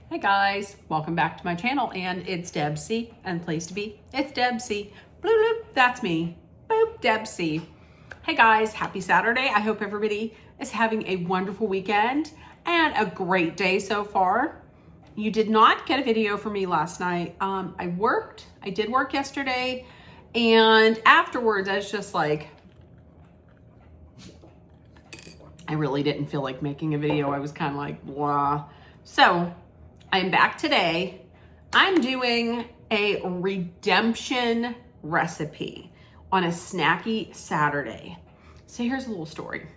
Hey guys, welcome back to my channel, and it's Deb C, and place to be, it's Deb C. Bloop, bloop, that's me. Boop, Deb C. Hey guys, happy Saturday. I hope everybody is having a wonderful weekend and a great day so far. You did not get a video from me last night. I did work yesterday, and afterwards I was just like, I really didn't feel like making a video. I was kind of like, blah. So I'm back today. I'm doing a redemption recipe on a snacky Saturday. So here's a little story.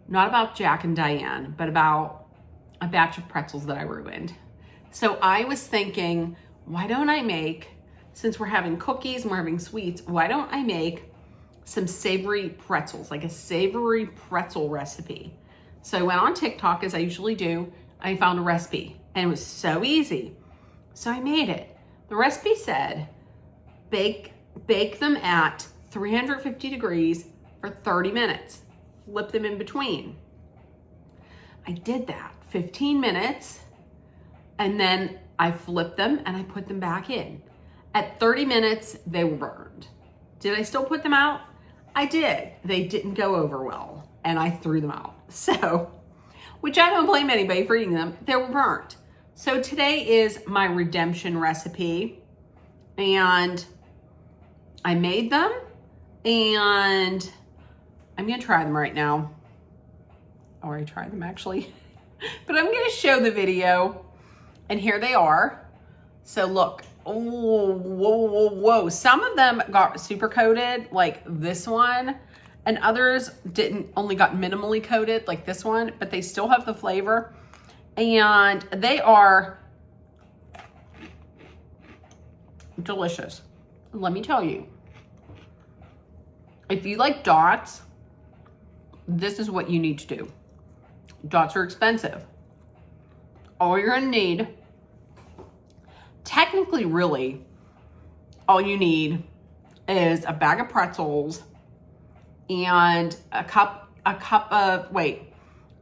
Not about Jack and Diane, but about a batch of pretzels that I ruined. So I was thinking, why don't I make, since we're having cookies and we're having sweets, why don't I make some savory pretzels, like a savory pretzel recipe. So I went on TikTok, as I usually do. I found a recipe and it was so easy. So I made it. The recipe said, bake them at 350 degrees for 30 minutes. Flip them in between. I did that 15 minutes and then I flipped them and I put them back in. At 30 minutes, they were burned. Did I still put them out? I did. They didn't go over well and I threw them out. So, which I don't blame anybody for eating them. They were burnt. So today is my redemption recipe and I made them and I'm gonna try them right now. I already tried them actually, but I'm gonna show the video and here they are. So look. Oh, whoa, whoa, whoa. Some of them got super coated, like this one, and others only got minimally coated, like this one, but they still have the flavor. And they are delicious. Let me tell you, if you like dots, this is what you need to do. Dots are expensive. All you're gonna need, technically, really, all you need is a bag of pretzels and a cup of,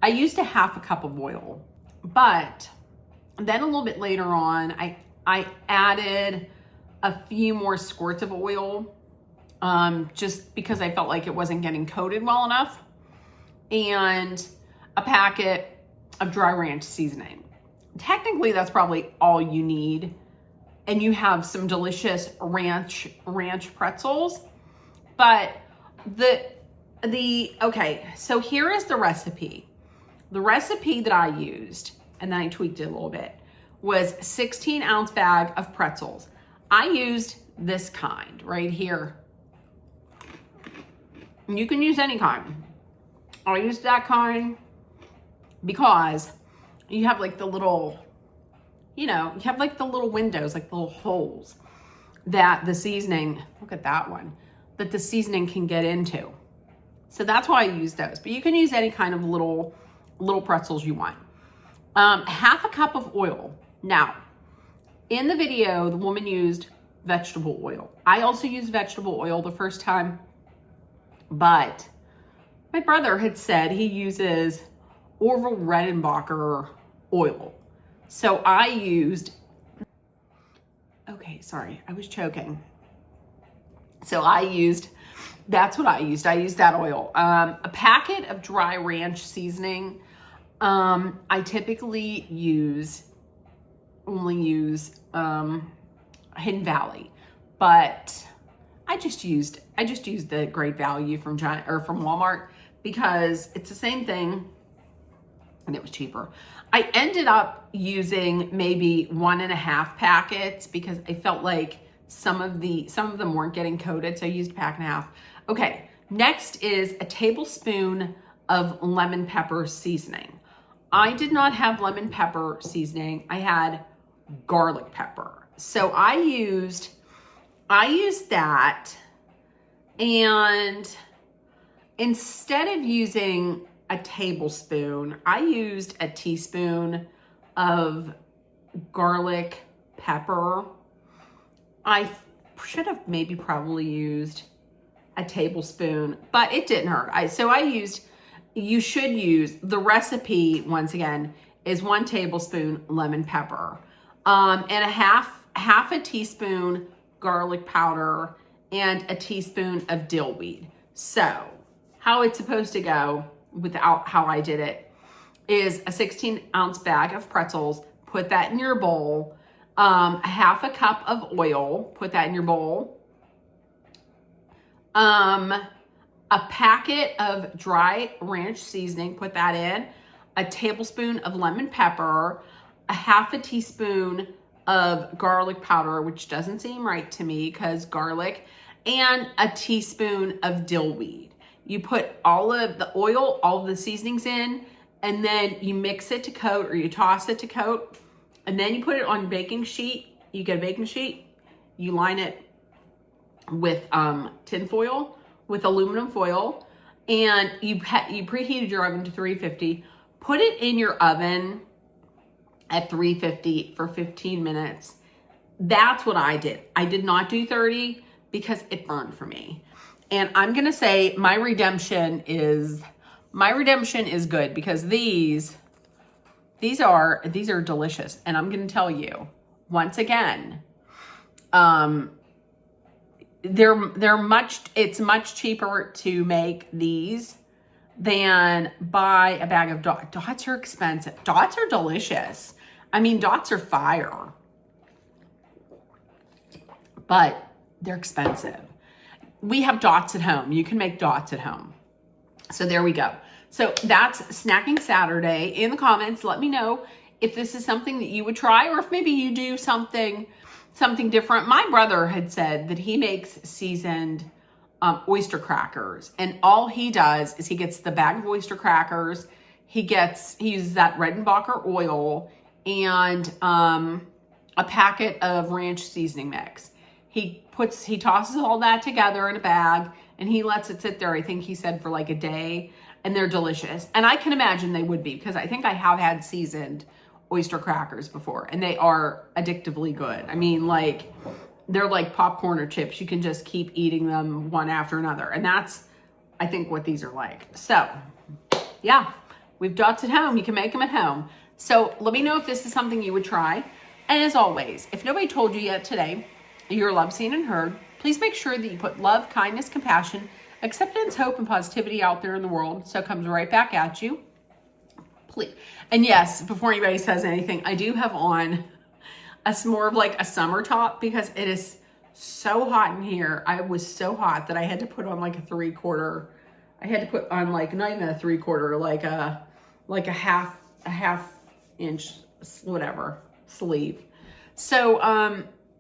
I used a half a cup of oil, but then a little bit later on, I added a few more squirts of oil, just because I felt like it wasn't getting coated well enough, and a packet of dry ranch seasoning. Technically, that's probably all you need. And you have some delicious ranch pretzels. But okay, so here is the recipe. The recipe that I used, and then I tweaked it a little bit, was 16-ounce bag of pretzels. I used this kind right here. You can use any kind. I used that kind because you have like the little, you have like the little windows, like the little holes that the seasoning, look at that one, that the seasoning can get into. So that's why I use those, but you can use any kind of little pretzels you want. Half a cup of oil. Now, in the video, the woman used vegetable oil. I also used vegetable oil the first time, but my brother had said he uses Orville Redenbacher oil. So I used, okay, sorry, I was choking. So that's what I used. I used that oil. A packet of dry ranch seasoning. I typically only use Hidden Valley, but I just used the Great Value from Walmart because it's the same thing and it was cheaper. I ended up using maybe 1.5 packets because I felt like some of them weren't getting coated, so I used a pack and a half. Okay, next is a tablespoon of lemon pepper seasoning. I did not have lemon pepper seasoning. I had garlic pepper. So I used that, and instead of using a tablespoon, I used a teaspoon of garlic pepper. I should have probably used a tablespoon, but it didn't hurt. You should use, the recipe, once again, is 1 tablespoon lemon pepper, and a half a teaspoon garlic powder, and a teaspoon of dill weed. So how it's supposed to go without how I did it is a 16-ounce bag of pretzels. Put that in your bowl. A half a cup of oil. Put that in your bowl. A packet of dry ranch seasoning. Put that in. A tablespoon of lemon pepper. A half a teaspoon of garlic powder, which doesn't seem right to me because garlic, and a teaspoon of dill weed. You put all of the oil, all of the seasonings in, and then you mix it to coat, or you toss it to coat, and then you put it on your baking sheet. You get a baking sheet, you line it with tin foil, with aluminum foil, and you preheated your oven to 350. Put it in your oven at 350 for 15 minutes. That's what I did. I did not do 30 because it burned for me. And I'm gonna say my redemption is good because these are delicious. And I'm gonna tell you once again, it's much cheaper to make these than buy a bag of dots. Dots are expensive. Dots are delicious. I mean, dots are fire, but they're expensive. We have dots at home. You can make dots at home. So there we go. So that's Snacking Saturday. In the comments, let me know if this is something that you would try, or if maybe you do something different. My brother had said that he makes seasoned oyster crackers, and all he does is he gets the bag of oyster crackers. He uses that Redenbacher oil and a packet of ranch seasoning mix. He tosses all that together in a bag, and he lets it sit there, I think he said, for like a day, and they're delicious. And I can imagine they would be, because I think I have had seasoned oyster crackers before, and they are addictively good. I mean, like, they're like popcorn or chips. You can just keep eating them one after another. And that's, I think, what these are like. So yeah, we've dots at home. You can make them at home. So let me know if this is something you would try. And as always, if nobody told you yet today, you're loved, seen, and heard. Please make sure that you put love, kindness, compassion, acceptance, hope, and positivity out there in the world, so it comes right back at you. Please. And yes, before anybody says anything, I do have on more of like a summer top because it is so hot in here. I was so hot that I had to put on like a 3/4. I had to put on like not even a 3/4, like a half inch, whatever, sleeve. So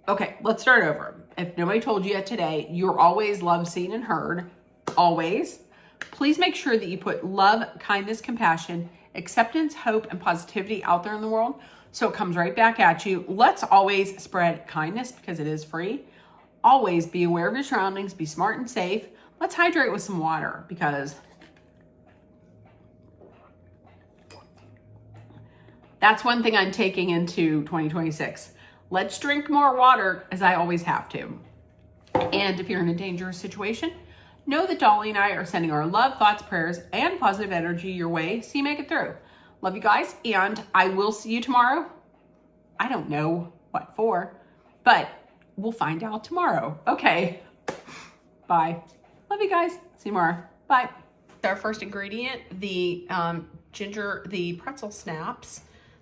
okay, let's start over. If nobody told you yet today, you're always loved, seen, and heard. Always. Please make sure that you put love, kindness, compassion, acceptance, hope, and positivity out there in the world, so it comes right back at you. Let's always spread kindness because it is free. Always be aware of your surroundings. Be smart and safe. Let's hydrate with some water because that's one thing I'm taking into 2026. Let's drink more water, as I always have to. And if you're in a dangerous situation, know that Dolly and I are sending our love, thoughts, prayers, and positive energy your way so you make it through. Love you guys, and I will see you tomorrow. I don't know what for, but we'll find out tomorrow. Okay, bye. Love you guys. See you tomorrow. Bye. Our first ingredient, the pretzel snaps.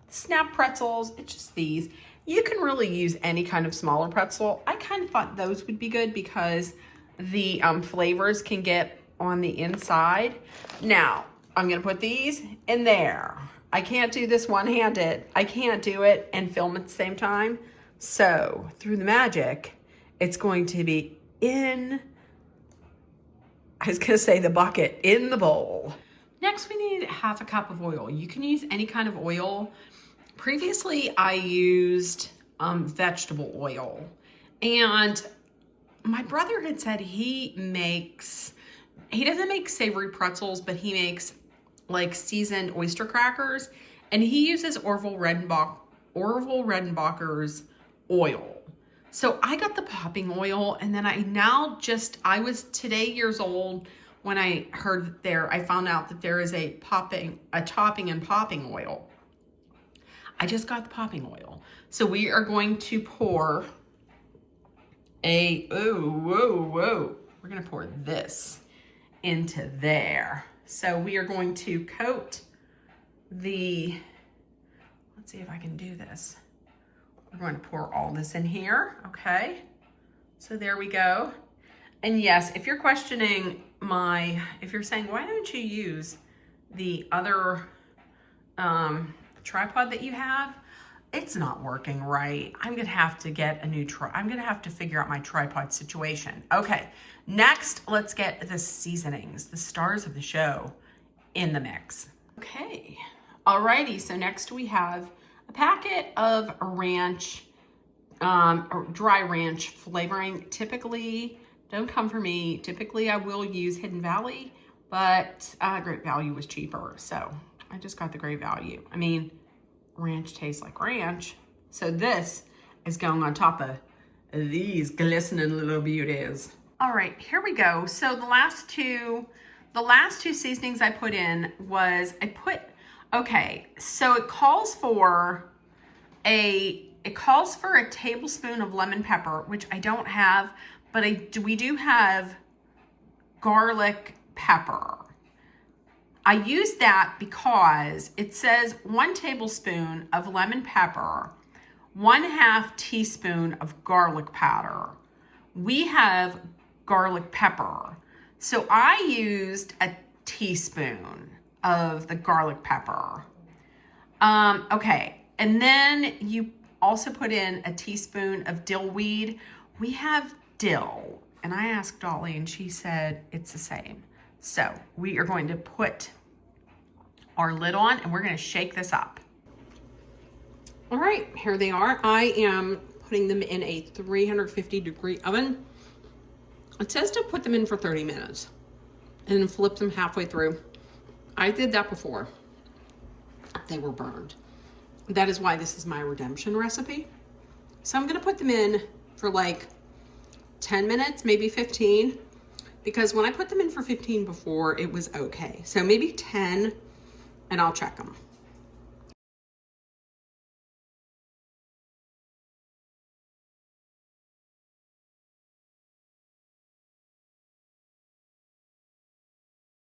Snap pretzels, it's just these. You can really use any kind of smaller pretzel. I kind of thought those would be good because the flavors can get on the inside. Now, I'm gonna put these in there. I can't do this one-handed. I can't do it and film at the same time. So, through the magic, it's going to be in, I was gonna say the bucket, in the bowl. Next, we need half a cup of oil. You can use any kind of oil. Previously, I used vegetable oil, and my brother had said he doesn't make savory pretzels, but he makes like seasoned oyster crackers, and he uses Orville Redenbacher's oil. So I got the popping oil, and then I was today years old when I heard I found out that there is a topping and popping oil. I just got the popping oil. So we are going to pour we're gonna pour this into there. So we are going to coat the, let's see if I can do this. We're going to pour all this in here, okay? So there we go. And yes, if you're questioning if you're saying, why don't you use the other tripod that you have? It's not working right. I'm gonna have to get a new I'm gonna have to figure out my tripod situation. Okay, next, let's get the seasonings, the stars of the show, in the mix. Okay, alrighty, so next we have a packet of ranch, or dry ranch flavoring. Typically, don't come for me, typically I will use Hidden Valley, but Great Value was cheaper, so I just got the Great Value. I mean, ranch tastes like ranch. So this is going on top of these glistening little beauties. All right, here we go. So the last two seasonings I put in was, okay, so it calls for a tablespoon of lemon pepper, which I don't have, but we do have garlic pepper. I use that because it says 1 tablespoon of lemon pepper, 1/2 teaspoon of garlic powder. We have garlic pepper. So I used a teaspoon of the garlic pepper. Okay, and then you also put in a teaspoon of dill weed. We have dill, and I asked Dolly and she said it's the same. So we are going to put our lid on and we're gonna shake this up. All right, here they are. I am putting them in a 350-degree oven. It says to put them in for 30 minutes and then flip them halfway through. I did that before. They were burned. That is why this is my redemption recipe. So I'm gonna put them in for like 10 minutes, maybe 15, because when I put them in for 15 before, it was okay. So maybe 10, and I'll check them.